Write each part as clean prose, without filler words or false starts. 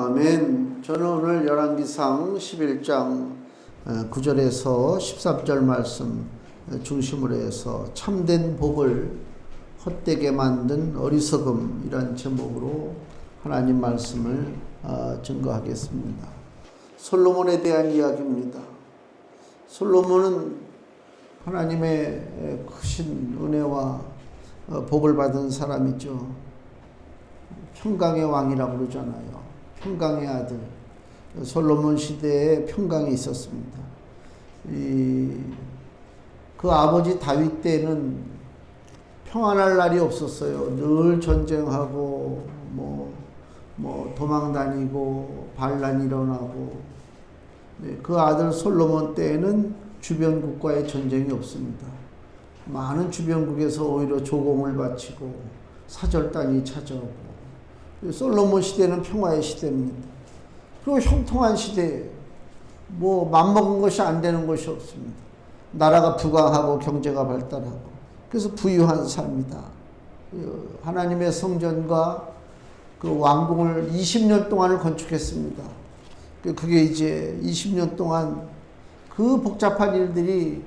아멘. 저는 오늘 열왕기상 11장 9절에서 13절 말씀 중심으로 해서 참된 복을 헛되게 만든 어리석음이란 제목으로 하나님 말씀을 증거하겠습니다. 솔로몬에 대한 이야기입니다. 솔로몬은 하나님의 크신 은혜와 복을 받은 사람이죠. 평강의 왕이라고 그러잖아요. 평강의 아들. 솔로몬 시대에 평강이 있었습니다. 그 아버지 다윗 때는 평안할 날이 없었어요. 늘 전쟁하고 도망 다니고 반란이 일어나고. 그 아들 솔로몬 때에는 주변 국가의 전쟁이 없습니다. 많은 주변국에서 오히려 조공을 바치고 사절단이 찾아오고. 솔로몬 시대는 평화의 시대입니다. 그리고 형통한 시대에 맘먹은 것이 안 되는 것이 없습니다. 나라가 부강하고 경제가 발달하고. 그래서 부유한 삶이다. 하나님의 성전과 그 왕궁을 20년 동안을 건축했습니다. 그게 이제 20년 동안 그 복잡한 일들이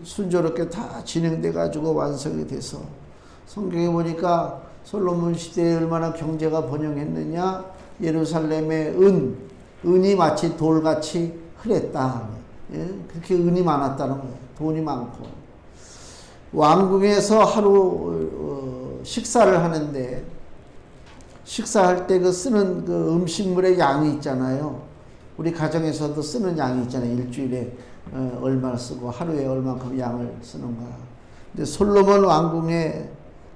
순조롭게 다 진행돼 가지고 완성이 돼서 성경에 보니까 솔로몬 시대에 얼마나 경제가 번영했느냐. 예루살렘의 은이 마치 돌같이 흐렸다. 그렇게 은이 많았다는 거예요. 돈이 많고. 왕궁에서 하루 식사를 하는데 식사할 때 그 쓰는 그 음식물의 양이 있잖아요. 우리 가정에서도 쓰는 양이 있잖아요. 일주일에 얼마를 쓰고 하루에 얼마큼 양을 쓰는가. 근데 솔로몬 왕궁에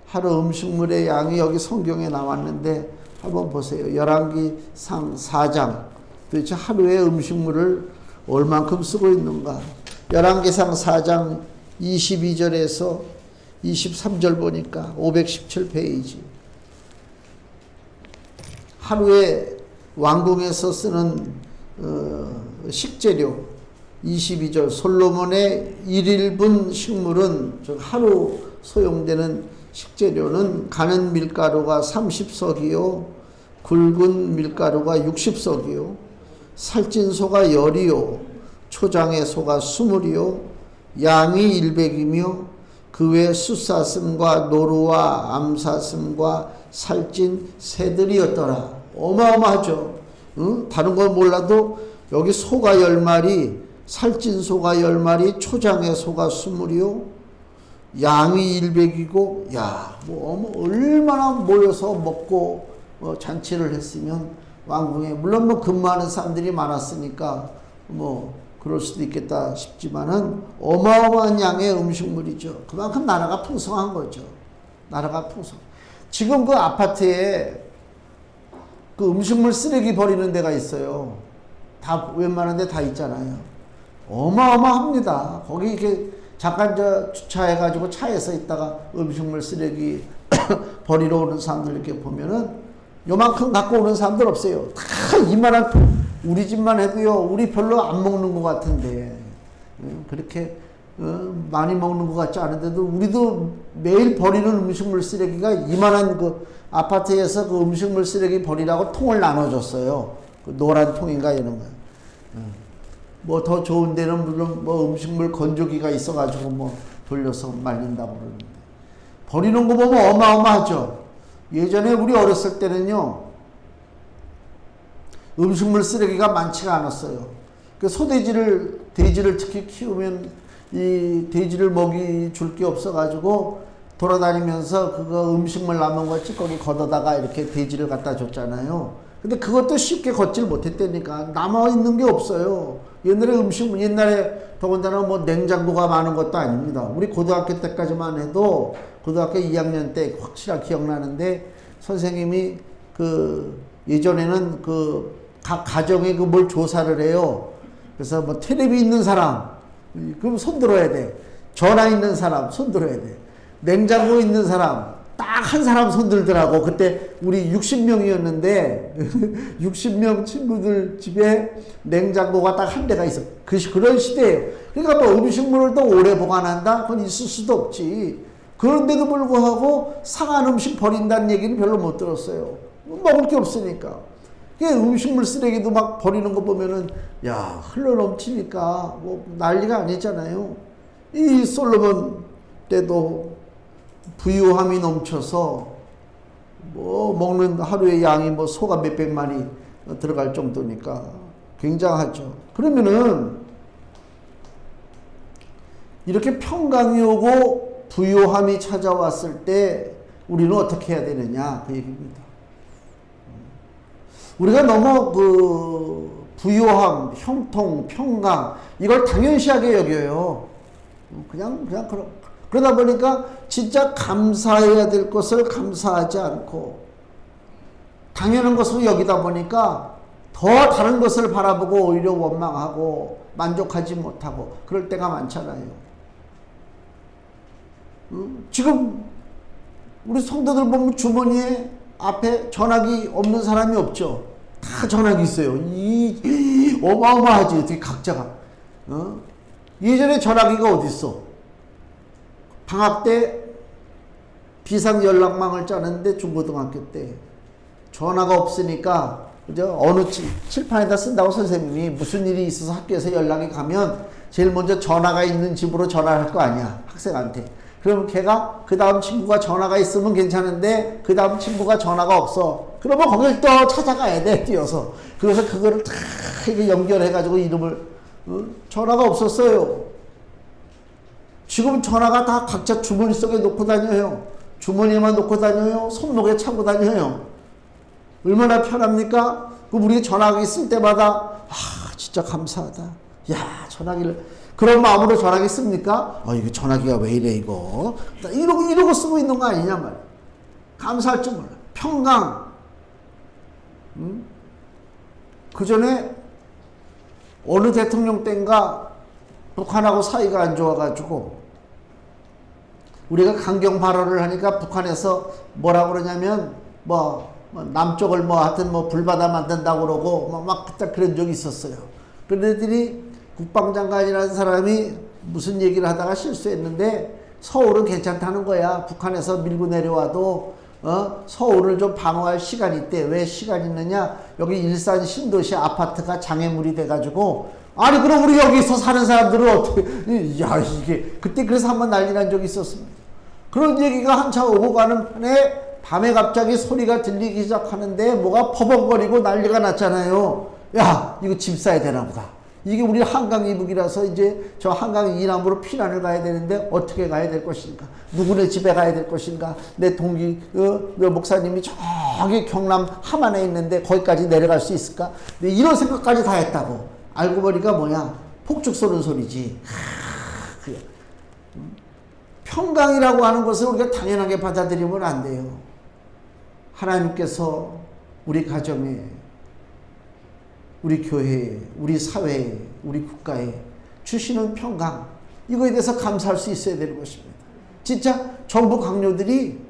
하루 음식물의 양이 여기 성경에 나왔는데 한번 보세요. 열왕기상 4장. 도대체 하루에 음식물을 얼만큼 쓰고 있는가. 열왕기상 4장 22절에서 23절 보니까 517페이지. 하루에 왕궁에서 쓰는 식재료 22절. 솔로몬의 1인분 식물은 즉 하루 소용되는 식재료는 가는 밀가루가 30석이요 굵은 밀가루가 60석이요 살찐 소가 10이요 초장의 소가 20이요 양이 100이며 그 외 숫사슴과 노루와 암사슴과 살찐 새들이었더라. 어마어마하죠. 다른 건 몰라도 여기 소가 10마리, 살찐 소가 10마리, 초장의 소가 20이요 양이 100이고, 얼마나 모여서 먹고 잔치를 했으면 왕궁에, 물론 근무하는 사람들이 많았으니까 그럴 수도 있겠다 싶지만은 어마어마한 양의 음식물이죠. 그만큼 나라가 풍성한 거죠. 나라가 풍성. 지금 그 아파트에 그 음식물 쓰레기 버리는 데가 있어요. 다 웬만한 데 다 있잖아요. 어마어마합니다. 거기 이렇게 잠깐 주차해가지고 차에서 있다가 음식물 쓰레기 버리러 오는 사람들 이렇게 보면은 요만큼 갖고 오는 사람들 없어요. 다 이만한, 우리 집만 해도요, 우리 별로 안 먹는 것 같은데, 그렇게 많이 먹는 것 같지 않은데도 우리도 매일 버리는 음식물 쓰레기가 이만한 그 아파트에서 그 음식물 쓰레기 버리라고 통을 나눠줬어요. 그 노란 통인가 이런 거. 더 좋은 데는 물론 음식물 건조기가 있어가지고 돌려서 말린다고 그러는데. 버리는 거 보면 어마어마하죠. 예전에 우리 어렸을 때는요, 음식물 쓰레기가 많지가 않았어요. 그 돼지를 특히 키우면 이 돼지를 먹이 줄 게 없어가지고 돌아다니면서 그거 음식물 남은 거 찌꺼기 걷어다가 이렇게 돼지를 갖다 줬잖아요. 근데 그것도 쉽게 걷질 못했다니까. 남아있는 게 없어요. 옛날에 더군다나 냉장고가 많은 것도 아닙니다. 우리 고등학교 때까지만 해도 고등학교 2학년 때 확실하게 기억나는데 선생님이 예전에는 각 가정에 뭘 조사를 해요. 그래서 텔레비 있는 사람, 그럼 손 들어야 돼. 전화 있는 사람, 손 들어야 돼. 냉장고 있는 사람, 딱 한 사람 손 들더라고. 그때 우리 60명이었는데 60명 친구들 집에 냉장고가 딱 한 대가 있어. 그런 시대예요. 그러니까 음식물을 더 오래 보관한다? 그건 있을 수도 없지. 그런데도 불구하고 상한 음식 버린다는 얘기는 별로 못 들었어요. 먹을 게 없으니까. 음식물 쓰레기도 막 버리는 거 보면은 야 흘러 넘치니까 뭐 난리가 아니잖아요. 이 솔로몬 때도 부유함이 넘쳐서 뭐 먹는 하루의 양이 뭐 소가 몇백 마리 들어갈 정도니까 굉장하죠. 그러면은 이렇게 평강이 오고 부유함이 찾아왔을 때 우리는 어떻게 해야 되느냐 그 얘기입니다. 우리가 너무 그 부유함, 형통, 평강 이걸 당연시하게 여겨요. 그냥 그러다 보니까 진짜 감사해야 될 것을 감사하지 않고 당연한 것으로 여기다 보니까 더 다른 것을 바라보고 오히려 원망하고 만족하지 못하고 그럴 때가 많잖아요. 지금 우리 성도들 보면 주머니에 앞에 전화기 없는 사람이 없죠. 다 전화기 있어요. 어마어마하지 어떻게 각자가. 예전에 전화기가 어디 있어? 방학 때 비상 연락망을 짜는데 중고등학교 때 전화가 없으니까 그죠? 어느 칠판에다 쓴다고 선생님이 무슨 일이 있어서 학교에서 연락이 가면 제일 먼저 전화가 있는 집으로 전화를 할 거 아니야 학생한테. 그러면 걔가 그 다음 친구가 전화가 있으면 괜찮은데 그 다음 친구가 전화가 없어. 그러면 거길 또 찾아가야 돼 뛰어서. 그래서 그거를 다 연결해가지고 이름을 전화가 없었어요. 지금 전화가 다 각자 주머니 속에 놓고 다녀요. 주머니에만 놓고 다녀요. 손목에 차고 다녀요. 얼마나 편합니까? 우리 전화기 쓸 때마다 진짜 감사하다. 야 전화기를 그런 마음으로 전화기 씁니까? 이거 전화기가 왜 이래 이거. 이러고 쓰고 있는 거 아니냐 말이야. 감사할 줄 몰라. 평강. 그 전에 어느 대통령 때인가 북한하고 사이가 안 좋아가지고 우리가 강경 발언을 하니까 북한에서 뭐라 그러냐면 남쪽을 하여튼 불바다 만든다고 그러고 막 그런 적이 있었어요. 그런데들이 국방장관이라는 사람이 무슨 얘기를 하다가 실수했는데 서울은 괜찮다는 거야. 북한에서 밀고 내려와도 서울을 좀 방어할 시간이 있대. 왜 시간이 있느냐? 여기 일산 신도시 아파트가 장애물이 돼가지고 아니 그럼 우리 여기서 사는 사람들은 어떻게 이게 그때 그래서 한번 난리 난 적이 있었습니다. 그런 얘기가 한참 오고 가는 판에 밤에 갑자기 소리가 들리기 시작하는데 뭐가 퍼벅거리고 난리가 났잖아요. 야 이거 집 사야 되나 보다. 이게 우리 한강 이북이라서 이제 저 한강 이남으로 피난을 가야 되는데 어떻게 가야 될 것인가? 누구네 집에 가야 될 것인가? 내 동기 목사님이 저기 경남 함안에 있는데 거기까지 내려갈 수 있을까? 이런 생각까지 다 했다고. 알고 보니까 뭐냐? 폭죽 쏘는 소리지. 평강이라고 하는 것을 우리가 당연하게 받아들이면 안 돼요. 하나님께서 우리 가정에, 우리 교회에, 우리 사회에, 우리 국가에 주시는 평강, 이거에 대해서 감사할 수 있어야 되는 것입니다. 진짜 정부 강요들이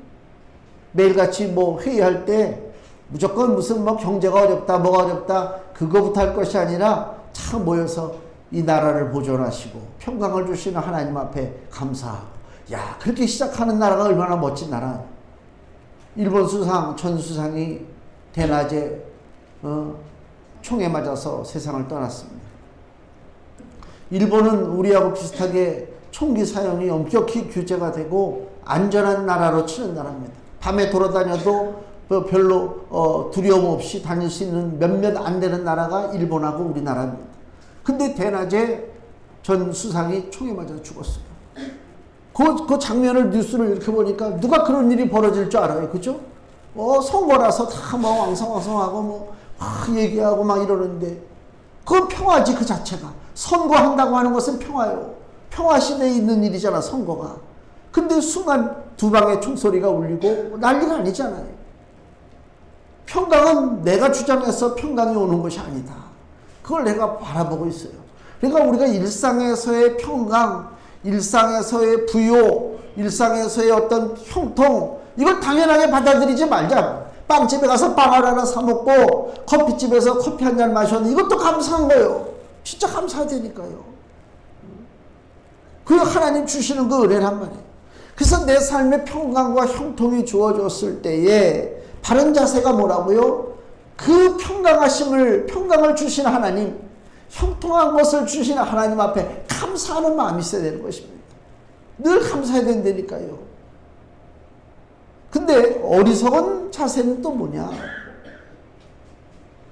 매일같이 회의할 때 무조건 무슨 경제가 어렵다, 뭐가 어렵다, 그거부터 할 것이 아니라 참 모여서 이 나라를 보존하시고 평강을 주시는 하나님 앞에 감사하고, 야, 그렇게 시작하는 나라가 얼마나 멋진 나라. 일본 수상, 전수상이 대낮에 총에 맞아서 세상을 떠났습니다. 일본은 우리하고 비슷하게 총기 사용이 엄격히 규제가 되고 안전한 나라로 치는 나라입니다. 밤에 돌아다녀도 별로 두려움 없이 다닐 수 있는 몇몇 안 되는 나라가 일본하고 우리나라입니다. 근데 대낮에 전 수상이 총에 맞아 죽었어요. 그 장면을 뉴스를 이렇게 보니까 누가 그런 일이 벌어질 줄 알아요. 그죠? 선거라서 다 왕성왕성하고 얘기하고 막 이러는데, 그건 평화지, 그 자체가. 선거한다고 하는 것은 평화요. 평화 시대에 있는 일이잖아, 선거가. 근데 순간 두 방의 총소리가 울리고 난리가 아니잖아요. 평강은 내가 주장해서 평강이 오는 것이 아니다. 그걸 내가 바라보고 있어요. 그러니까 우리가 일상에서의 평강, 일상에서의 부요, 일상에서의 어떤 형통, 이걸 당연하게 받아들이지 말자. 빵집에 가서 빵을 하나 사 먹고 커피집에서 커피 한 잔 마셨는데 이것도 감사한 거예요. 진짜 감사하다니까요. 그 하나님 주시는 그 은혜란 말이에요. 그래서 내 삶에 평강과 형통이 주어졌을 때에 바른 자세가 뭐라고요? 그 평강을 주신 하나님, 형통한 것을 주신 하나님 앞에 감사하는 마음이 있어야 되는 것입니다. 늘 감사해야 된다니까요. 근데 어리석은 자세는 또 뭐냐?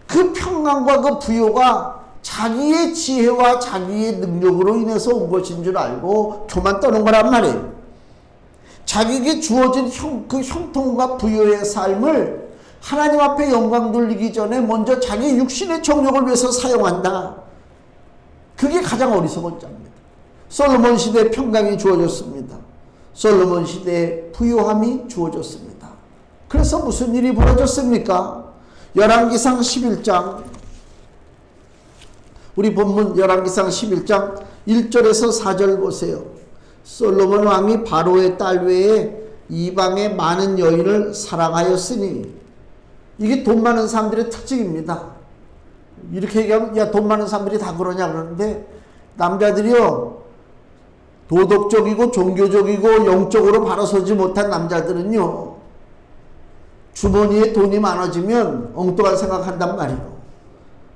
그 평강과 그 부요가 자기의 지혜와 자기의 능력으로 인해서 온 것인 줄 알고 교만 떠는 거란 말이에요. 자기에게 주어진 그 형통과 부요의 삶을 하나님 앞에 영광 돌리기 전에 먼저 자기 육신의 정욕을 위해서 사용한다. 그게 가장 어리석은 자입니다. 솔로몬 시대에 평강이 주어졌습니다. 솔로몬 시대에 부요함이 주어졌습니다. 그래서 무슨 일이 벌어졌습니까? 열왕기상 11장, 우리 본문 열왕기상 11장 1절에서 4절 보세요. 솔로몬 왕이 바로의 딸 외에 이방의 많은 여인을 사랑하였으니, 이게 돈 많은 사람들의 특징입니다. 이렇게 얘기하면 야, 돈 많은 사람들이 다 그러냐 그러는데, 남자들이요, 도덕적이고 종교적이고 영적으로 바로 서지 못한 남자들은요, 주머니에 돈이 많아지면 엉뚱한 생각한단 말이에요.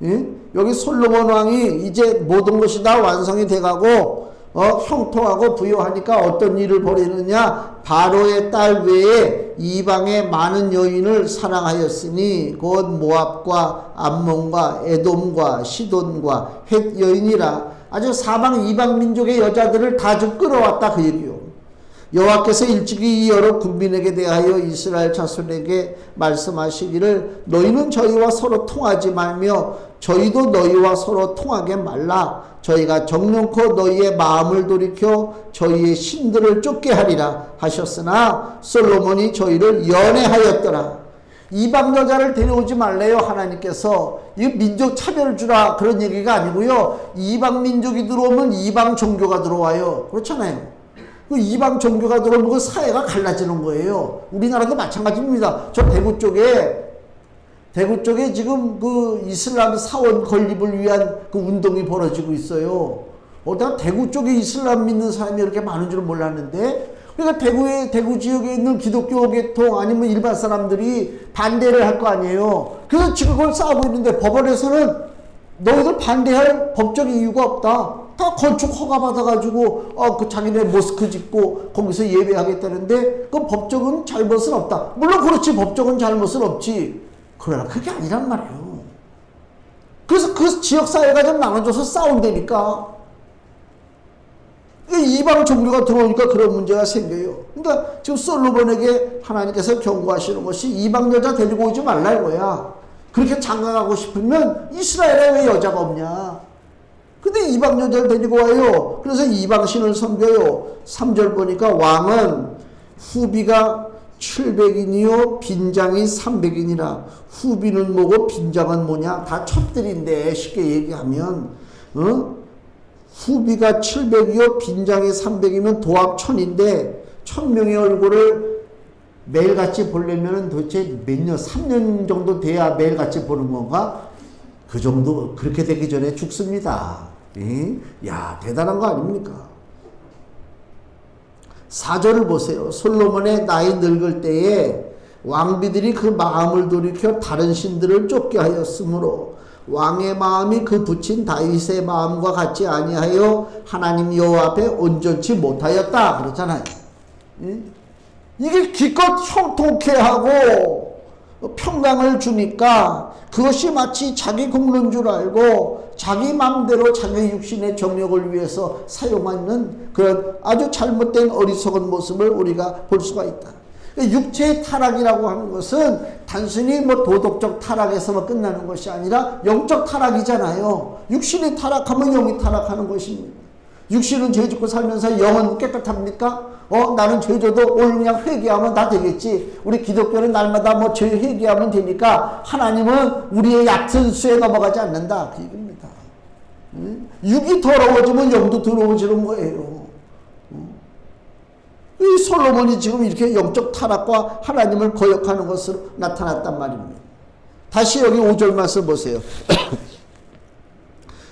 예? 여기 솔로몬 왕이 이제 모든 것이 다 완성이 돼가고 형통하고 부요하니까 어떤 일을 벌이느냐? 바로의 딸 외에 이방의 많은 여인을 사랑하였으니 곧 모압과 암몬과 에돔과 시돈과 헷 여인이라. 아주 사방 이방 민족의 여자들을 다 좀 끌어왔다 그 얘기요. 여호와께서 일찍이 이 여러 군민에게 대하여 이스라엘 자손에게 말씀하시기를 너희는 저희와 서로 통하지 말며 저희도 너희와 서로 통하게 말라. 저희가 정령코 너희의 마음을 돌이켜 저희의 신들을 쫓게 하리라 하셨으나 솔로몬이 저희를 연애하였더라. 이방 여자를 데려오지 말래요. 하나님께서 이 민족 차별 주라 그런 얘기가 아니고요. 이방 민족이 들어오면 이방 종교가 들어와요. 그렇잖아요. 그 이방 종교가 들어오면 그 사회가 갈라지는 거예요. 우리나라도 마찬가지입니다. 저 대구 쪽에 지금 그 이슬람 사원 건립을 위한 그 운동이 벌어지고 있어요. 내가 대구 쪽에 이슬람 믿는 사람이 이렇게 많은 줄은 몰랐는데, 그러니까 대구 지역에 있는 기독교 계통 아니면 일반 사람들이 반대를 할 거 아니에요. 그래서 지금 그걸 싸우고 있는데 법원에서는 너희들 반대할 법적 이유가 없다. 다 건축 허가 받아가지고 그 자기네 모스크 짓고 거기서 예배하겠다는데 그 법적은 잘못은 없다. 물론 그렇지, 법적은 잘못은 없지. 그러나 그게 아니란 말이에요. 그래서 그 지역사회가 좀 나눠져서 싸운다니까. 이방 종교가 들어오니까 그런 문제가 생겨요. 그러니까 지금 솔로몬에게 하나님께서 경고하시는 것이 이방 여자 데리고 오지 말라 이거야. 그렇게 장가가고 싶으면 이스라엘에 왜 여자가 없냐. 근데 이방 여자를 데리고 와요. 그래서 이방신을 섬겨요. 3절 보니까 왕은 후비가 700인이요 빈장이 300인이라. 후비는 뭐고 빈장은 뭐냐? 다 첩들인데 쉽게 얘기하면 후비가 700이요 빈장이 300이면 도합 1000인데 1000명의 얼굴을 매일같이 보려면 도대체 몇 년, 3년 정도 돼야 매일같이 보는 건가? 그 정도, 그렇게 되기 전에 죽습니다. 야, 대단한 거 아닙니까? 4절을 보세요. 솔로몬의 나이 늙을 때에 왕비들이 그 마음을 돌이켜 다른 신들을 쫓게 하였으므로 왕의 마음이 그 붙인 다윗의 마음과 같지 아니하여 하나님 여호와 앞에 온전치 못하였다 그러잖아요. 이게 기껏 형통케 하고 평강을 주니까 그것이 마치 자기 국는 줄 알고 자기 마음대로 자기 육신의 정욕을 위해서 사용하는 그런 아주 잘못된 어리석은 모습을 우리가 볼 수가 있다. 육체의 타락이라고 하는 것은 단순히 뭐 도덕적 타락에서만 끝나는 것이 아니라 영적 타락이잖아요. 육신이 타락하면 영이 타락하는 것입니다. 육신은 죄 짓고 살면서 영은 깨끗합니까? 나는 죄 져도 오늘 그냥 회개하면 다 되겠지. 우리 기독교는 날마다 뭐 죄 회개하면 되니까 하나님은 우리의 얕은 수에 넘어가지 않는다. 그 얘기입니다. 육이 더러워지면 영도 더러워지는 거예요. 이 솔로몬이 지금 이렇게 영적 타락과 하나님을 거역하는 것으로 나타났단 말입니다. 다시 여기 5절 말씀 보세요.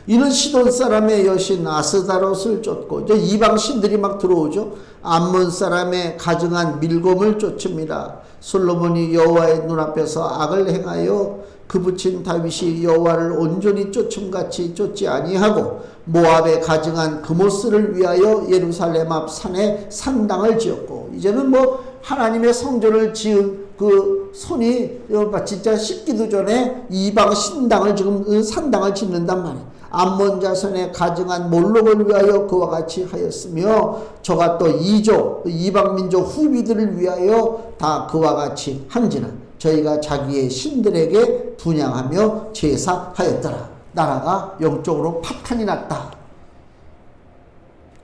이는 시돈 사람의 여신 아스다롯을 쫓고 이제 이방 신들이 막 들어오죠. 암몬 사람의 가증한 밀곰을 쫓음이라. 솔로몬이 여호와의 눈앞에서 악을 행하여 그 부친 다윗이 여호와를 온전히 쫓음같이 쫓지 아니하고 모압에 가증한 그모스를 위하여 예루살렘 앞 산에 산당을 지었고, 이제는 뭐 하나님의 성전을 지은 그 손이 진짜 씻기도 전에 이방 신당을 지금 산당을 짓는단 말이에요. 암몬 자손에 가증한 몰록을 위하여 그와 같이 하였으며 저가 또 이방 민족 후비들을 위하여 다 그와 같이 한지라 저희가 자기의 신들에게 분향하며 제사하였더라. 나라가 영적으로 파탄이 났다.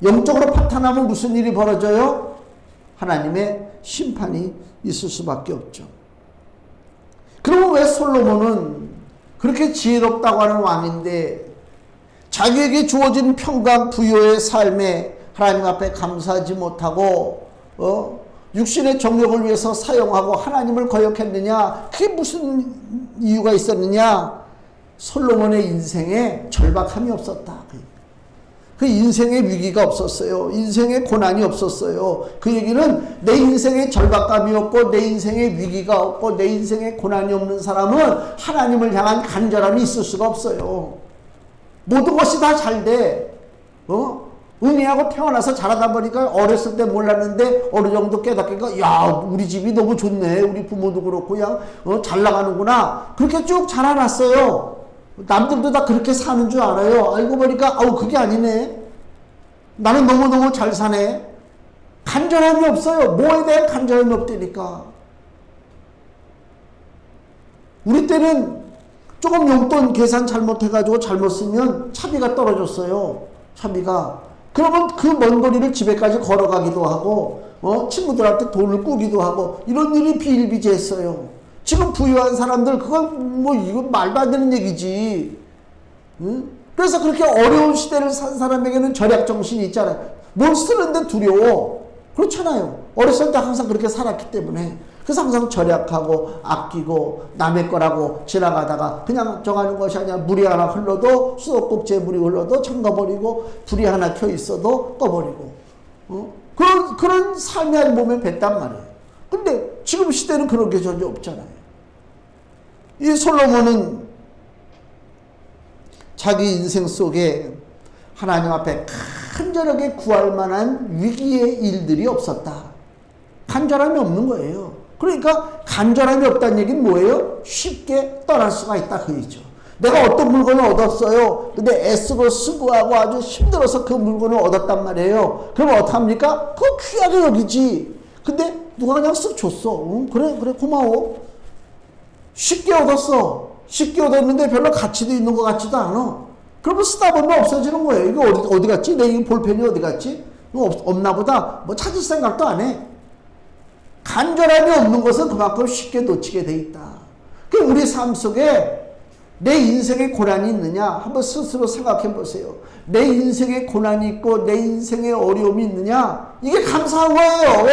영적으로 파탄하면 무슨 일이 벌어져요? 하나님의 심판이 있을 수밖에 없죠. 그러면 왜 솔로몬은 그렇게 지혜롭다고 하는 왕인데 자기에게 주어진 평강 부요의 삶에 하나님 앞에 감사하지 못하고 육신의 정욕을 위해서 사용하고 하나님을 거역했느냐? 그게 무슨 이유가 있었느냐? 솔로몬의 인생에 절박함이 없었다. 그 인생의 위기가 없었어요. 인생의 고난이 없었어요. 그 얘기는 내 인생에 절박감이 없고 내 인생에 위기가 없고 내 인생에 고난이 없는 사람은 하나님을 향한 간절함이 있을 수가 없어요. 모든 것이 다 잘 돼. 은혜하고 태어나서 자라다 보니까 어렸을 때 몰랐는데 어느 정도 깨닫기가, 야, 우리 집이 너무 좋네. 우리 부모도 그렇고 그냥 잘 나가는구나. 그렇게 쭉 자라났어요. 남들도 다 그렇게 사는 줄 알아요. 알고 보니까 그게 아니네. 나는 너무너무 잘 사네. 간절함이 없어요. 뭐에 대한 간절함이 없다니까. 우리 때는 조금 용돈 계산 잘못해가지고 잘못 쓰면 차비가 떨어졌어요. 차비가. 그러면 그 먼 거리를 집에까지 걸어가기도 하고 친구들한테 돈을 꾸기도 하고 이런 일이 비일비재했어요. 지금 부유한 사람들 그건 뭐 이건 말도 안 되는 얘기지. 응? 그래서 그렇게 어려운 시대를 산 사람에게는 절약 정신이 있잖아요. 뭘 쓰는데 두려워. 그렇잖아요. 어렸을 때 항상 그렇게 살았기 때문에. 그래서 항상 절약하고 아끼고 남의 거라고 지나가다가 그냥 정하는 것이 아니라 물이 하나 흘러도 수도꼭지에 물이 흘러도 잠가버리고 불이 하나 켜 있어도 꺼버리고 그런 삶의 몸에 뱉단 말이에요. 근데 지금 시대는 그런 게 전혀 없잖아요. 이 솔로몬은 자기 인생 속에 하나님 앞에 간절하게 구할 만한 위기의 일들이 없었다. 간절함이 없는 거예요. 그러니까 간절함이 없다는 얘기는 뭐예요? 쉽게 떠날 수가 있다 그 얘기죠. 내가 어떤 물건을 얻었어요. 근데 애쓰고 수고하고 아주 힘들어서 그 물건을 얻었단 말이에요. 그럼 어떡합니까? 그거 귀하게 여기지. 근데 누가 그냥 쓱 줬어. 그래 고마워. 쉽게 얻었어. 쉽게 얻었는데 별로 가치도 있는 것 같지도 않아. 그러면 쓰다 보면 없어지는 거예요. 이거 어디 갔지? 내 이 볼펜이 어디 갔지? 없나 보다. 뭐 찾을 생각도 안 해. 간절함이 없는 것은 그만큼 쉽게 놓치게 돼 있다. 우리 삶 속에 내 인생에 고난이 있느냐? 한번 스스로 생각해 보세요. 내 인생에 고난이 있고 내 인생에 어려움이 있느냐? 이게 감사한 거예요. 왜?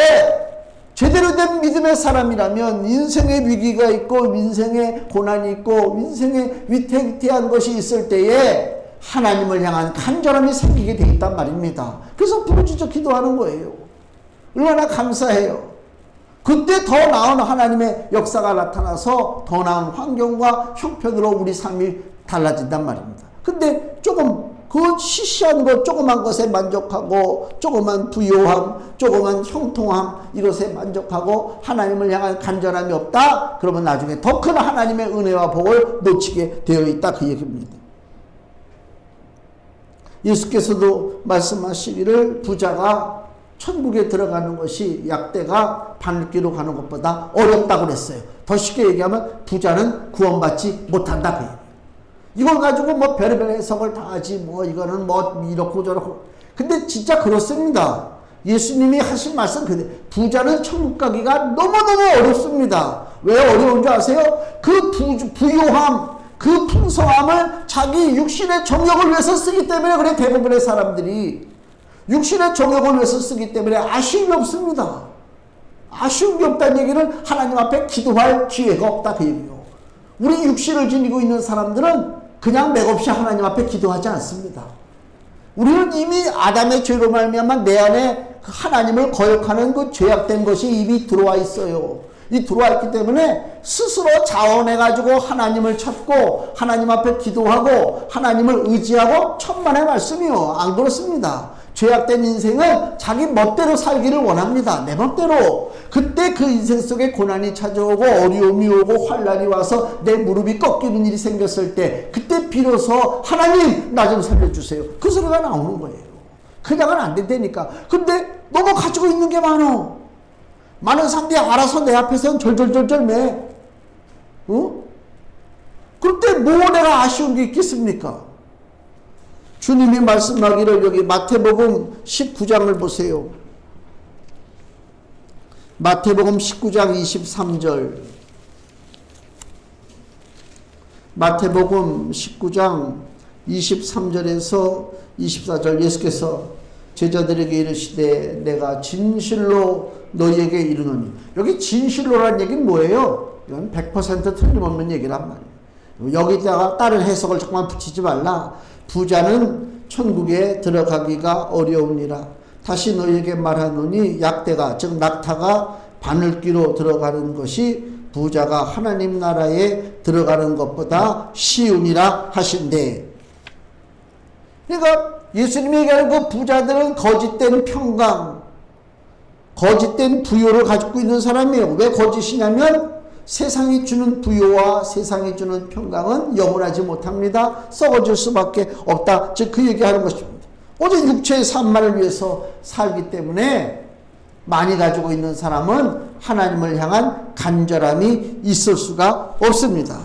제대로 된 믿음의 사람이라면 인생에 위기가 있고 인생에 고난이 있고 인생에 위태위태한 것이 있을 때에 하나님을 향한 간절함이 생기게 돼 있단 말입니다. 그래서 부르짖어 기도하는 거예요. 얼마나 감사해요. 그때 더 나은 하나님의 역사가 나타나서 더 나은 환경과 형편으로 우리 삶이 달라진단 말입니다. 근데 조금 그 시시한 것, 조그만 것에 만족하고 조그만 부요함, 조그만 형통함 이것에 만족하고 하나님을 향한 간절함이 없다? 그러면 나중에 더 큰 하나님의 은혜와 복을 놓치게 되어 있다 그 얘기입니다. 예수께서도 말씀하시기를 부자가 천국에 들어가는 것이 약대가 바늘기로 가는 것보다 어렵다고 그랬어요. 더 쉽게 얘기하면 부자는 구원받지 못한다 그 얘기예요. 이걸 가지고 뭐 별의별 해석을 다 하지 뭐 이거는 뭐 이렇고 저렇고. 근데 진짜 그렇습니다. 예수님이 하신 말씀 그대로 부자는 천국 가기가 너무너무 어렵습니다. 왜 어려운 줄 아세요? 그 부요함, 그 풍성함을 자기 육신의 정욕을 위해서 쓰기 때문에 그래. 대부분의 사람들이 육신의 정욕을 위해서 쓰기 때문에 아쉬움이 없습니다. 아쉬움이 없다는 얘기는 하나님 앞에 기도할 기회가 없다 그 얘기예요. 우리 육신을 지니고 있는 사람들은 그냥 맥없이 하나님 앞에 기도하지 않습니다. 우리는 이미 아담의 죄로 말미암아 내 안에 하나님을 거역하는 그 죄악된 것이 이미 들어와 있어요. 이 들어와 있기 때문에 스스로 자원해가지고 하나님을 찾고 하나님 앞에 기도하고 하나님을 의지하고 천만의 말씀이요. 안 그렇습니다. 죄악된 인생은 자기 멋대로 살기를 원합니다. 내 멋대로. 그때 그 인생 속에 고난이 찾아오고 어려움이 오고 환란이 와서 내 무릎이 꺾이는 일이 생겼을 때 그때 비로소 하나님 나 좀 살려주세요. 그 소리가 나오는 거예요. 그냥은 안 된다니까. 근데 너무 가지고 있는 게 많어. 많은 사람들이 알아서 내 앞에서는 절절절절 매. 그럴 때 뭐 내가 아쉬운 게 있겠습니까? 주님이 말씀하기를 여기 마태복음 19장을 보세요. 마태복음 19장 23절. 마태복음 19장 23절에서 24절 예수께서 제자들에게 이르시되 내가 진실로 너희에게 이르노니. 여기 진실로라는 얘기는 뭐예요? 이건 100% 틀림없는 얘기란 말이에요. 여기다가 다른 해석을 정말 붙이지 말라. 부자는 천국에 들어가기가 어려우니라. 다시 너희에게 말하노니 약대가 즉 낙타가 바늘귀로 들어가는 것이 부자가 하나님 나라에 들어가는 것보다 쉬우니라 하신대. 그러니까 예수님이 얘기하는 그 부자들은 거짓된 평강, 거짓된 부요를 가지고 있는 사람이에요. 왜 거짓이냐면 세상이 주는 부요와 세상이 주는 평강은 영원하지 못합니다. 썩어질 수밖에 없다. 즉 그 얘기하는 것입니다. 오직 육체의 삶만을 위해서 살기 때문에 많이 가지고 있는 사람은 하나님을 향한 간절함이 있을 수가 없습니다.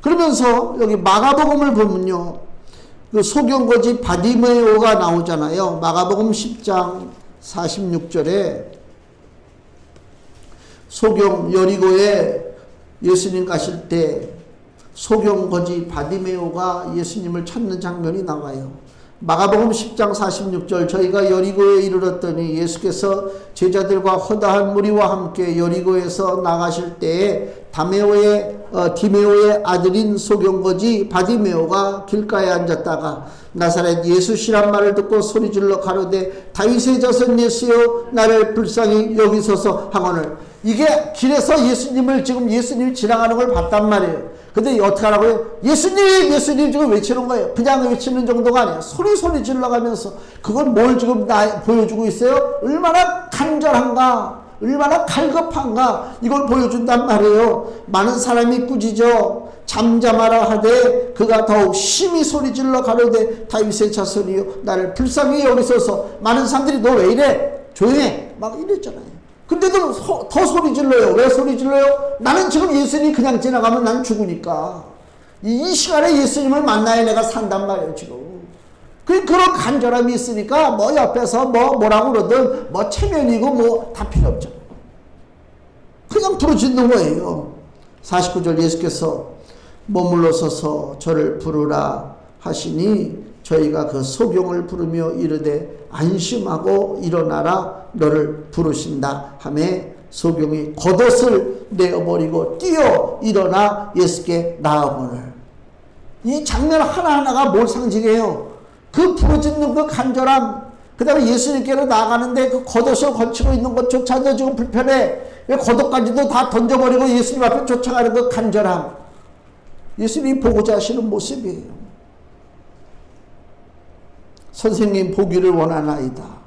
그러면서 여기 마가복음을 보면요. 그 소경거지 바디메오가 나오잖아요. 마가복음 10장 46절에 소경 여리고에 예수님 가실 때 소경거지 바디메오가 예수님을 찾는 장면이 나와요. 마가복음 10장 46절 저희가 여리고에 이르렀더니 예수께서 제자들과 허다한 무리와 함께 여리고에서 나가실 때에 디메오의 아들인 소경거지 바디메오가 길가에 앉았다가 나사렛 예수시란 말을 듣고 소리질러 가로되 다윗의 자손 예수여 나를 불쌍히 여기소서 하거늘. 이게 길에서 예수님을 지금 예수님이 지나가는 걸 봤단 말이에요. 근데 어떻게 하라고요? 예수님 지금 외치는 거예요. 그냥 외치는 정도가 아니에요. 소리 질러가면서 그건 뭘 지금 보여주고 있어요? 얼마나 간절한가, 얼마나 갈급한가 이걸 보여준단 말이에요. 많은 사람이 꾸짖어 잠잠하라 하되 그가 더욱 심히 소리질러 가로되 다윗의 자손이요 나를 불쌍히 여기소서. 많은 사람들이 너 왜 이래? 조용해 막 이랬잖아요. 근데도 더 소리 질러요. 왜 소리 질러요? 나는 지금 예수님이 그냥 지나가면 난 죽으니까 이 시간에 예수님을 만나야 내가 산단 말이에요. 지금 그런 간절함이 있으니까 뭐 옆에서 뭐라고 그러든 뭐 체면이고 뭐 다 필요 없죠. 그냥 부르짖는 거예요. 49절 예수께서 머물러 서서 저를 부르라 하시니 저희가 그 소경을 부르며 이르되 안심하고 일어나라 너를 부르신다 하매 소경이 겉옷을 내어버리고 뛰어 일어나 예수께 나아오거늘. 이 장면 하나하나가 뭘 상징해요? 그 부르짖는 그 간절함, 그 다음에 예수님께로 나아가는데 그 겉옷을 걸치고 있는 것조차도 지금 불편해. 왜 겉옷까지도 다 던져버리고 예수님 앞에 쫓아가는 그 간절함. 예수님이 보고자 하시는 모습이에요. 선생님 보기를 원하나이다.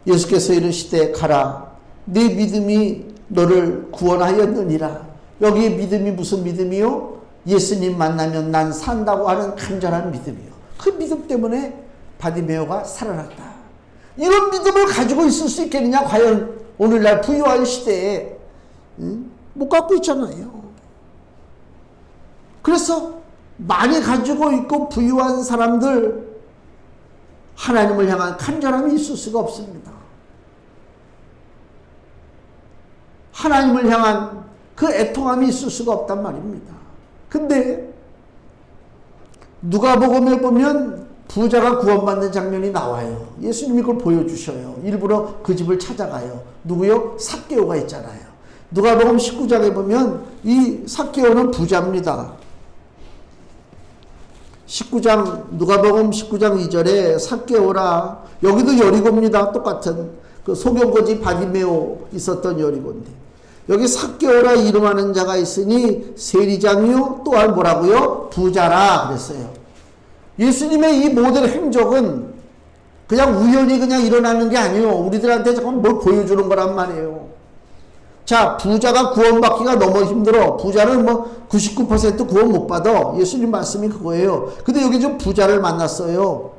예수께서 이르시되 가라 네 믿음이 너를 구원하였느니라. 여기에 믿음이 무슨 믿음이요? 예수님 만나면 난 산다고 하는 간절한 믿음이요. 그 믿음 때문에 바디메오가 살아났다. 이런 믿음을 가지고 있을 수 있겠느냐? 과연 오늘날 부유한 시대에 못 갖고 있잖아요. 그래서 많이 가지고 있고 부유한 사람들 하나님을 향한 간절함이 있을 수가 없습니다. 하나님을 향한 그 애통함이 있을 수가 없단 말입니다. 근데 누가복음에 보면 부자가 구원받는 장면이 나와요. 예수님이 그걸 보여주셔요. 일부러 그 집을 찾아가요. 누구요? 삭개오가 있잖아요. 누가복음 19장에 보면 이 삭개오는 부자입니다. 누가복음 19장 2절에 삭개오라, 여기도 여리고입니다. 똑같은 그 소경거지 바디메오 있었던 여리고인데 여기 삭개오라 이름하는 자가 있으니 세리장이요 또한 뭐라고요? 부자라 그랬어요. 예수님의 이 모든 행적은 그냥 우연히 그냥 일어나는 게 아니에요. 우리들한테 잠깐 뭘 보여주는 거란 말이에요. 자, 부자가 구원받기가 너무 힘들어. 부자는 뭐 99% 구원 못 받아. 예수님 말씀이 그거예요. 근데 여기 좀 부자를 만났어요.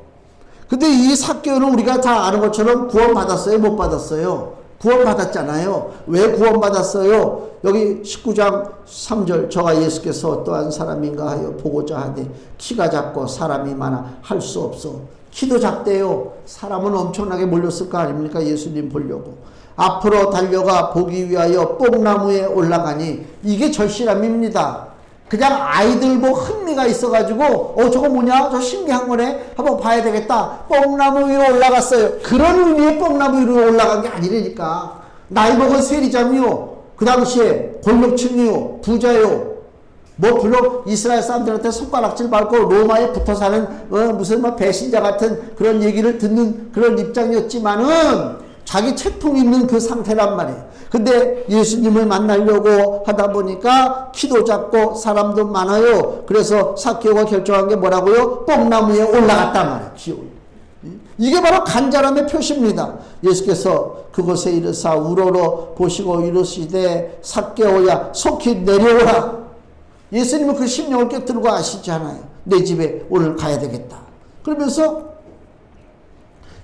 근데 이 삭개오는 우리가 다 아는 것처럼 구원받았어요? 못 받았어요? 구원받았잖아요. 왜 구원받았어요? 여기 19장 3절 저가 예수께서 어떠한 사람인가 하여 보고자 하되 키가 작고 사람이 많아 할 수 없어. 키도 작대요. 사람은 엄청나게 몰렸을 거 아닙니까? 예수님 보려고. 앞으로 달려가 보기 위하여 뽕나무에 올라가니 이게 절실함입니다. 그냥 아이들 뭐 흥미가 있어가지고 저거 뭐냐? 저 신기한 거네? 한번 봐야 되겠다. 뽕나무 위로 올라갔어요. 그런 의미의 뽕나무 위로 올라간 게 아니라니까. 나이 먹은 세리장이요. 그 당시에 권력층이요. 부자요. 뭐 별로 이스라엘 사람들한테 손가락질 밟고 로마에 붙어 사는 무슨 뭐 배신자 같은 그런 얘기를 듣는 그런 입장이었지만은 자기 채통 있는 그 상태란 말이에요. 근데 예수님을 만나려고 하다 보니까 키도 작고 사람도 많아요. 그래서 삭개오가 결정한 게 뭐라고요? 뽕나무에 올라갔단 말이에요. 기온. 이게 바로 간절함의 표시입니다. 예수께서 그곳에 이르사 우러러 보시고 이르시되 삭개오야 속히 내려오라. 예수님은 그 심령을 깨뜨리고 아시잖아요. 내 집에 오늘 가야 되겠다. 그러면서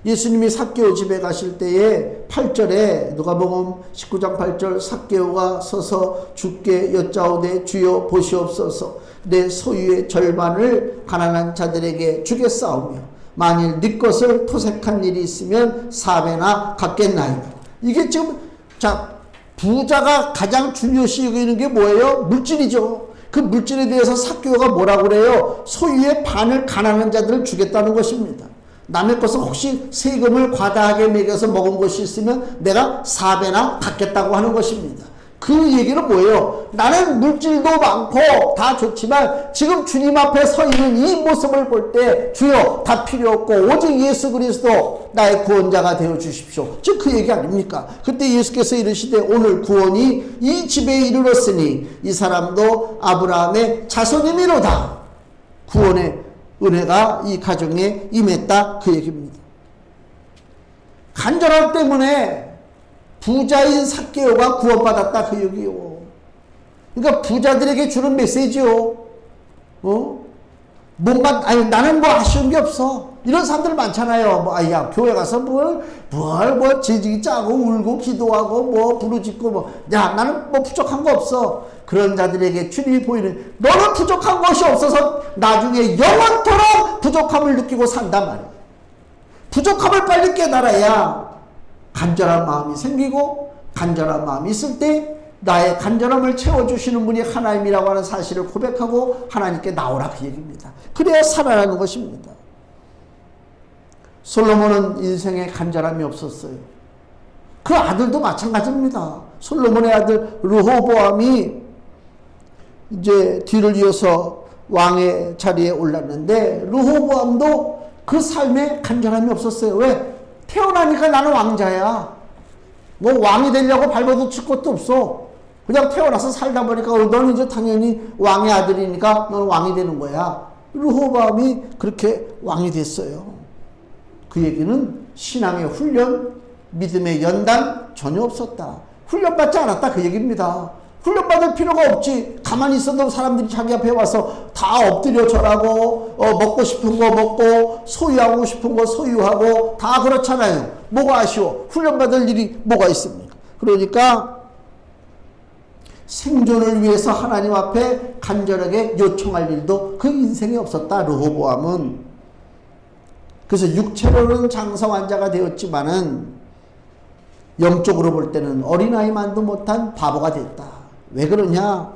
예수님이 삭개오 집에 가실 때에 8절에 누가복음 19장 8절 삭개오가 서서 주께 여짜오되 주여 보시옵소서 내 소유의 절반을 가난한 자들에게 주겠사오며 만일 네 것을 토색한 일이 있으면 4배나 갚겠나이다. 이게 지금 자 부자가 가장 중요시 여기는 게 뭐예요? 물질이죠. 그 물질에 대해서 삭개오가 뭐라고 그래요? 소유의 반을 가난한 자들을 주겠다는 것입니다. 남의 것을 혹시 세금을 과다하게 매겨서 먹은 것이 있으면 내가 4배나 갚겠다고 하는 것입니다. 그 얘기는 뭐예요? 나는 물질도 많고 다 좋지만 지금 주님 앞에 서 있는 이 모습을 볼 때 주여 다 필요 없고 오직 예수 그리스도 나의 구원자가 되어 주십시오. 즉 그 얘기 아닙니까? 그때 예수께서 이르시되 오늘 구원이 이 집에 이르렀으니 이 사람도 아브라함의 자손이미로다. 구원의 은혜가 이 가정에 임했다 그 얘기입니다. 간절함 때문에 부자인 삭개오가 구원받았다 그 얘기요. 그러니까 부자들에게 주는 메시지요. 뭔가 아니 나는 뭐 아쉬운 게 없어. 이런 사람들 많잖아요. 뭐 아야 교회 가서 뭘 재직이 짜고 울고 기도하고 뭐 부르짖고 뭐 야 나는 뭐 부족한 거 없어. 그런 자들에게 주님이 보이는 너는 부족한 것이 없어서 나중에 영원토록 부족함을 느끼고 산단 말이에요. 부족함을 빨리 깨달아야 간절한 마음이 생기고 간절한 마음이 있을 때 나의 간절함을 채워주시는 분이 하나님이라고 하는 사실을 고백하고 하나님께 나오라 그 얘기입니다. 그래야 살아나는 것입니다. 솔로몬은 인생에 간절함이 없었어요. 그 아들도 마찬가지입니다. 솔로몬의 아들 르호보암이 이제 뒤를 이어서 왕의 자리에 올랐는데 르호보암도 그 삶에 간절함이 없었어요. 왜? 태어나니까 나는 왕자야. 뭐 왕이 되려고 발버둥 칠 것도 없어. 그냥 태어나서 살다 보니까 너는 이제 당연히 왕의 아들이니까 너는 왕이 되는 거야. 르호보암이 그렇게 왕이 됐어요. 그 얘기는 신앙의 훈련, 믿음의 연단 전혀 없었다. 훈련받지 않았다 그 얘기입니다. 훈련받을 필요가 없지. 가만히 있어도 사람들이 자기 앞에 와서 다 엎드려 절하고 먹고 싶은 거 먹고 소유하고 싶은 거 소유하고 다 그렇잖아요. 뭐가 아쉬워? 훈련받을 일이 뭐가 있습니까? 그러니까 생존을 위해서 하나님 앞에 간절하게 요청할 일도 그 인생에 없었다. 르호보암은. 그래서 육체로는 장성한 자가 되었지만은 영적으로 볼 때는 어린아이만도 못한 바보가 됐다. 왜 그러냐?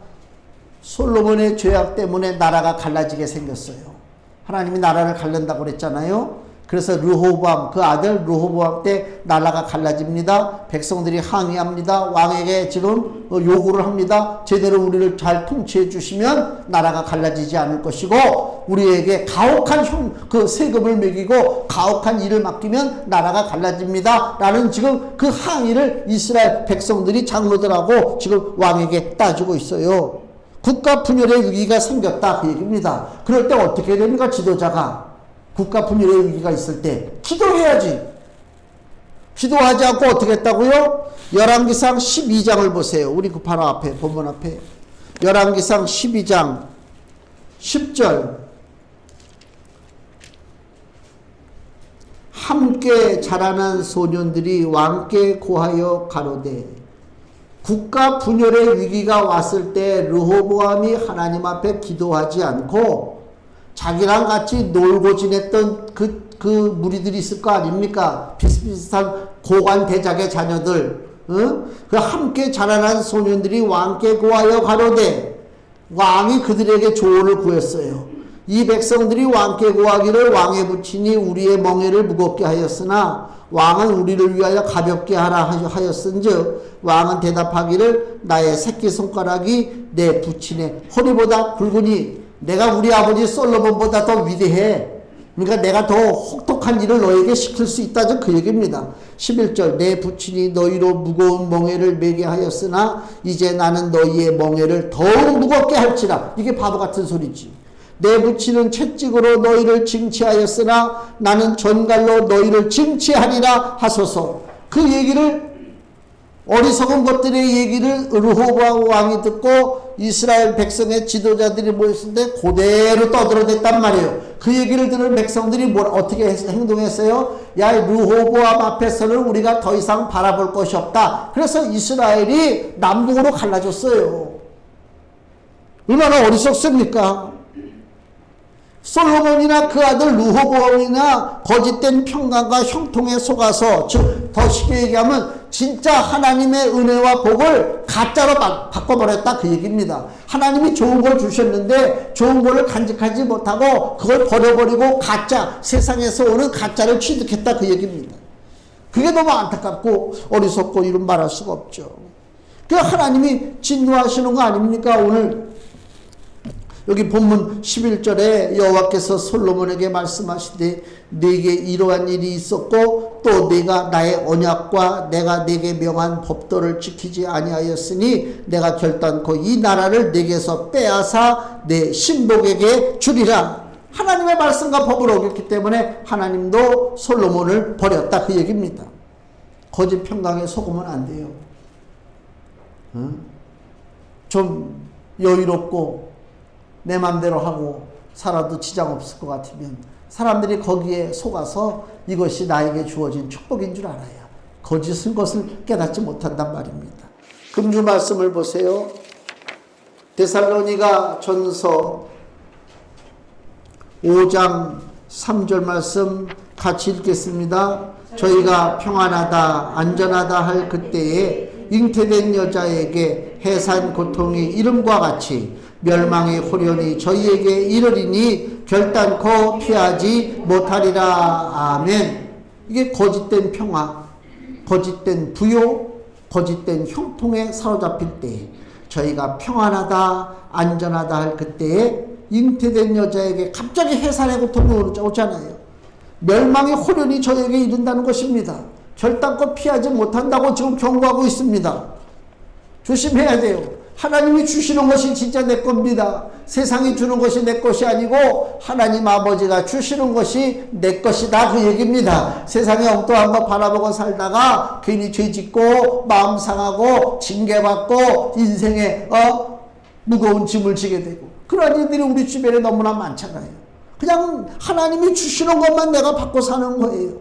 솔로몬의 죄악 때문에 나라가 갈라지게 생겼어요. 하나님이 나라를 갈른다고 그랬잖아요. 그래서 르호보암, 그 아들 르호보암 때 나라가 갈라집니다. 백성들이 항의합니다. 왕에게 지금 요구를 합니다. 제대로 우리를 잘 통치해 주시면 나라가 갈라지지 않을 것이고 우리에게 가혹한 그 세금을 매기고 가혹한 일을 맡기면 나라가 갈라집니다. 라는 지금 그 항의를 이스라엘 백성들이 장로들하고 지금 왕에게 따지고 있어요. 국가 분열의 위기가 생겼다 그 얘기입니다. 그럴 때 어떻게 됩니까? 지도자가 국가 분열의 위기가 있을 때 기도해야지. 기도하지 않고 어떻게 했다고요? 열왕기상 12장을 보세요. 우리 그 바로 앞에 본문 앞에 열왕기상 12장 10절 함께 자라는 소년들이 왕께 고하여 가로되 국가 분열의 위기가 왔을 때 르호보암이 하나님 앞에 기도하지 않고 자기랑 같이 놀고 지냈던 그 무리들이 있을 거 아닙니까? 비슷비슷한 고관 대작의 자녀들, 그 함께 자라난 소년들이 왕께 고하여 가로되 왕이 그들에게 조언을 구했어요. 이 백성들이 왕께 고하기를 왕의 부친이 우리의 멍에를 무겁게 하였으나 왕은 우리를 위하여 가볍게 하라 하였은즉 왕은 대답하기를 나의 새끼손가락이 내 부친의 허리보다 굵으니 내가 우리 아버지 솔로몬보다 더 위대해. 그러니까 내가 더 혹독한 일을 너에게 시킬 수 있다. 그 얘기입니다. 11절 내 부친이 너희로 무거운 멍에를 매게 하였으나 이제 나는 너희의 멍에를 더욱 무겁게 할지라. 이게 바보 같은 소리지. 내 부친은 채찍으로 너희를 징치하였으나 나는 전갈로 너희를 징치하리라 하소서. 그 얘기를 어리석은 것들의 얘기를 르호보암 왕이 듣고 이스라엘 백성의 지도자들이 모였을 때 그대로 떠들어댔단 말이에요. 그 얘기를 들은 백성들이 어떻게 행동했어요? 야, 르호보암 앞에서는 우리가 더 이상 바라볼 것이 없다. 그래서 이스라엘이 남북으로 갈라졌어요. 얼마나 어리석습니까? 솔로몬이나 그 아들 르호보암이나 거짓된 평강과 형통에 속아서, 즉 더 쉽게 얘기하면 진짜 하나님의 은혜와 복을 가짜로 바꿔버렸다 그 얘기입니다. 하나님이 좋은 걸 주셨는데 좋은 거를 간직하지 못하고 그걸 버려버리고 가짜, 세상에서 오는 가짜를 취득했다 그 얘기입니다. 그게 너무 안타깝고 어리석고 이런 말할 수가 없죠. 그 하나님이 진노하시는 거 아닙니까? 오늘 여기 본문 11절에 여호와께서 솔로몬에게 말씀하시되 네게 이러한 일이 있었고 또 네가 나의 언약과 내가 네게 명한 법도를 지키지 아니하였으니 내가 결단코 이 나라를 네게서 빼앗아 내 신복에게 주리라. 하나님의 말씀과 법을 어겼기 때문에 하나님도 솔로몬을 버렸다 그 얘기입니다. 거짓 평강에 속으면 안 돼요. 좀 여유롭고 내 맘대로 하고 살아도 지장 없을 것 같으면 사람들이 거기에 속아서 이것이 나에게 주어진 축복인 줄 알아야 거짓인 것을 깨닫지 못한단 말입니다. 금주 말씀을 보세요. 데살로니가 전서 5장 3절 말씀 같이 읽겠습니다. 저희가 평안하다 안전하다 할 그때에 잉태된 여자에게 해산 고통이 이름과 같이 멸망의 호련이 저희에게 이르리니 결단코 피하지 못하리라. 아멘. 이게 거짓된 평화, 거짓된 부요, 거짓된 형통에 사로잡힐 때 저희가 평안하다 안전하다 할 그때에 잉태된 여자에게 갑자기 해산의 고통이 오잖아요. 멸망의 호련이 저에게 이른다는 것입니다. 결단코 피하지 못한다고 지금 경고하고 있습니다. 조심해야 돼요. 하나님이 주시는 것이 진짜 내 겁니다. 세상이 주는 것이 내 것이 아니고 하나님 아버지가 주시는 것이 내 것이다 그 얘기입니다. 세상에 엉뚱한 거 바라보고 살다가 괜히 죄짓고 마음 상하고 징계받고 인생에 무거운 짐을 지게 되고 그런 일들이 우리 주변에 너무나 많잖아요. 그냥 하나님이 주시는 것만 내가 받고 사는 거예요.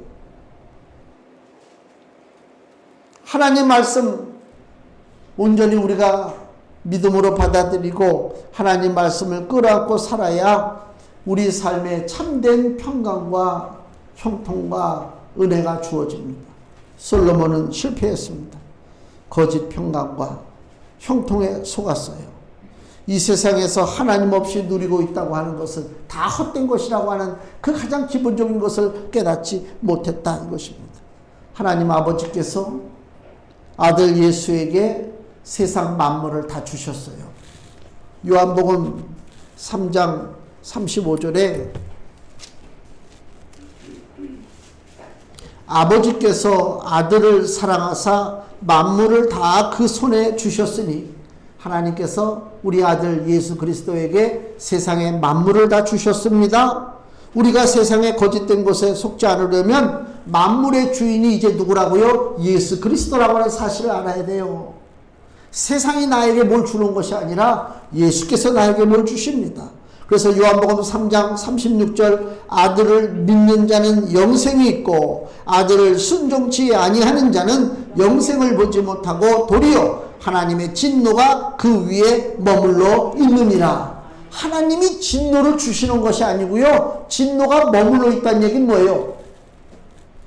하나님 말씀 온전히 우리가 믿음으로 받아들이고 하나님 말씀을 끌어안고 살아야 우리 삶에 참된 평강과 형통과 은혜가 주어집니다. 솔로몬은 실패했습니다. 거짓 평강과 형통에 속았어요. 이 세상에서 하나님 없이 누리고 있다고 하는 것은 다 헛된 것이라고 하는 그 가장 기본적인 것을 깨닫지 못했다 이것입니다. 하나님 아버지께서 아들 예수에게 세상 만물을 다 주셨어요. 요한복음 3장 35절에 아버지께서 아들을 사랑하사 만물을 다 그 손에 주셨으니 하나님께서 우리 아들 예수 그리스도에게 세상의 만물을 다 주셨습니다. 우리가 세상의 거짓된 것에 속지 않으려면 만물의 주인이 이제 누구라고요? 예수 그리스도라고 하는 사실을 알아야 돼요. 세상이 나에게 뭘 주는 것이 아니라 예수께서 나에게 뭘 주십니다. 그래서 요한복음 3장 36절 아들을 믿는 자는 영생이 있고 아들을 순종치 아니하는 자는 영생을 보지 못하고 도리어 하나님의 진노가 그 위에 머물러 있느니라. 하나님이 진노를 주시는 것이 아니고요. 진노가 머물러 있다는 얘기는 뭐예요?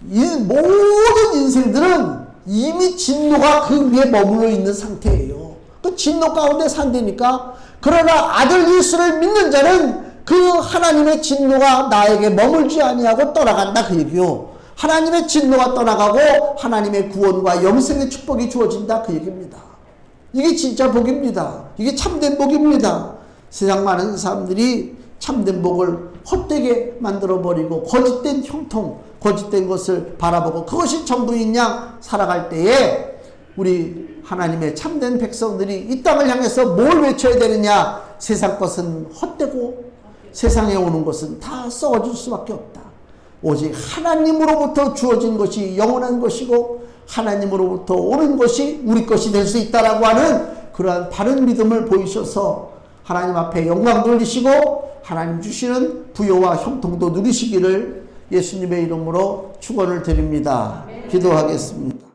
이 모든 인생들은 이미 진노가 그 위에 머물러 있는 상태예요. 그 진노 가운데 산다니까. 그러나 아들 예수를 믿는 자는 그 하나님의 진노가 나에게 머물지 아니하고 떠나간다 그 얘기요. 하나님의 진노가 떠나가고 하나님의 구원과 영생의 축복이 주어진다 그 얘기입니다. 이게 진짜 복입니다. 이게 참된 복입니다. 세상 많은 사람들이 참된 복을 헛되게 만들어버리고 거짓된 형통, 거짓된 것을 바라보고 그것이 전부인 양 살아갈 때에 우리 하나님의 참된 백성들이 이 땅을 향해서 뭘 외쳐야 되느냐? 세상 것은 헛되고 세상에 오는 것은 다 썩어질 수밖에 없다. 오직 하나님으로부터 주어진 것이 영원한 것이고 하나님으로부터 오는 것이 우리 것이 될 수 있다라고 하는 그러한 바른 믿음을 보이셔서 하나님 앞에 영광 돌리시고 하나님 주시는 부요와 형통도 누리시기를 예수님의 이름으로 축원을 드립니다. 기도하겠습니다.